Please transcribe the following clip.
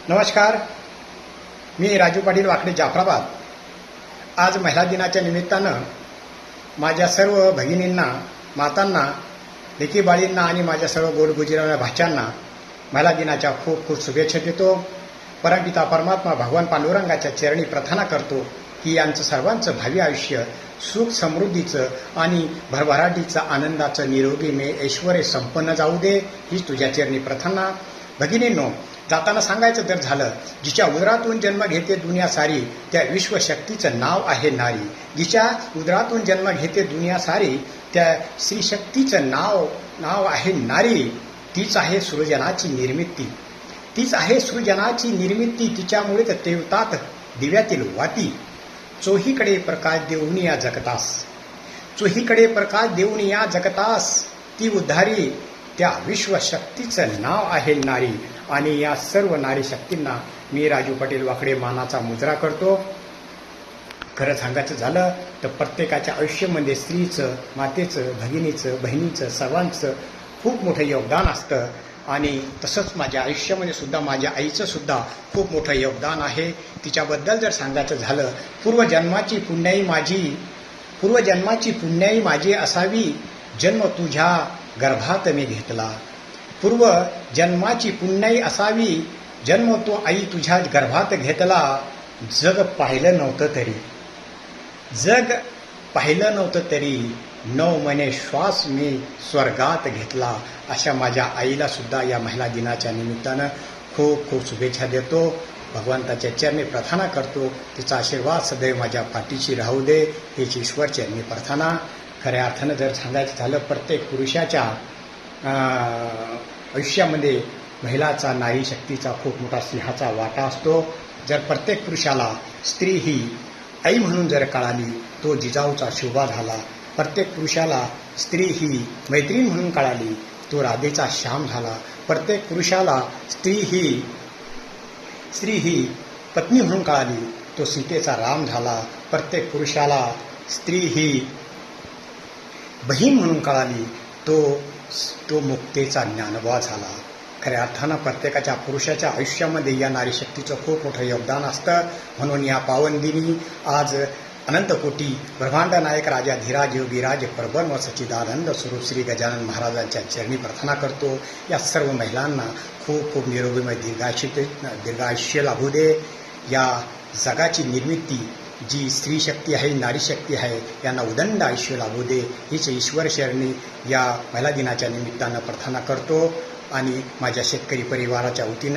नमस्कार, मी राजू पाटील वाकडे जाफराबाद। आज महिला दिनाच्या निमित्तानं माझ्या सर्व भगिनींना, मातांना, लेकी बाळींना आणि माझ्या सर्व गोडगुजराच्या भाच्यांना महिला दिनाच्या खूप खूप शुभेच्छा देतो। परमपिता परमात्मा भगवान पांडुरंगाच्या चरणी प्रार्थना करतो की यांचं सर्वांचं भावी आयुष्य सुख समृद्धीचं आणि भरभराटीचं आनंदाचं निरोगीमय ऐश्वर्य संपन्न जाऊ दे, हीच तुझ्या चरणी प्रार्थना। भगिनींनो, जाताना सांगायचं जर झालं, जिच्या उदरातून जन्म घेते दुनिया सारी, त्या विश्वशक्तीचं नाव आहे नारी। जिच्या उदरातून जन्म घेते दुनिया सारी, त्या श्रीशक्तीचं नाव आहे नारी। तीच आहे सृजनाची निर्मिती, तीच आहे सृजनाची निर्मिती। तिच्यामुळे तेवतात दिव्यातील वाती। चोहीकडे प्रकाश देऊन या जगतास, चोहीकडे प्रकाश देऊन या जगतास, ती उद्धारी त्या विश्वशक्तीचं नाव आहे नारी। आणि या सर्व नारी शक्तींना मी राजू पाटील वाकडे मानाचा मुजरा करतो। खरं सांगायचं झालं तर प्रत्येकाच्या आयुष्यामध्ये स्त्रीचं, मातेचं, भगिनीचं, बहिणीचं, सर्वांचं खूप मोठं योगदान असतं। आणि तसंच माझ्या आयुष्यामध्ये सुद्धा माझ्या आईचं सुद्धा खूप मोठं योगदान आहे। तिच्याबद्दल जर सांगायचं झालं, पूर्वजन्माची पुण्याई माझी असावी, जन्म तुझ्या गर्भात मी घेतला। पूर्व जन्माची पुण्याई असावी, जन्म तो आई तुझ्या गर्भात घेतला। जग पाहिलं नव्हतं तरी 9 महिने श्वास मी स्वर्गात घेतला। अशा माझ्या आईला सुद्धा या महिला दिनाच्या निमित्तानं खूप खूप शुभेच्छा देतो। भगवंताच्या चरणी प्रार्थना करतो, तिचा आशीर्वाद सदैव माझ्या पाठीशी राहू दे, हीच ईश्वर चरणी प्रार्थना। खऱ्या अर्थानं जर सांगायचं झालं, प्रत्येक पुरुषाच्या आयुष्यामध्ये महिलाचा, नारी शक्तीचा खूप मोठा सिंहाचा वाटा असतो। जर प्रत्येक पुरुषाला स्त्री ही आई म्हणून जर कळाली, तो जिजाऊचा शोभा झाला। प्रत्येक पुरुषाला स्त्री ही मैत्रीण म्हणून कळाली, तो राधेचा श्याम झाला। प्रत्येक पुरुषाला स्त्री ही पत्नी म्हणून कळाली, तो सीतेचा राम झाला। प्रत्येक पुरुषाला स्त्री ही बहीण म्हणून कळाली, तो मुक्तेचा ज्ञानोबा झाला। खऱ्या अर्थानं प्रत्येकाच्या पुरुषाच्या आयुष्यामध्ये या नारी शक्तीचं खूप मोठं योगदान असतं। म्हणून या पावन दिनी आज अनंतकोटी ब्रह्मांड नायक राजा धीराज योगीराज परब्रह्म सच्चिदानंद स्वरूप श्री गजानन महाराजांच्या चरणी प्रार्थना करतो। या सर्व महिलांना खूप खूप निरोगीमय दीर्घायुष्य लाभू दे। या जगाची निर्मिती जी स्त्री शक्ती आहे, नारी शक्ती आहे, यांना उदंड आयुष्य लाभू दे, हीच ईश्वर शरणी या महिला दिनाच्या निमित्तानं प्रार्थना करतो। आणि माझ्या शेतकरी परिवाराच्या वतीनं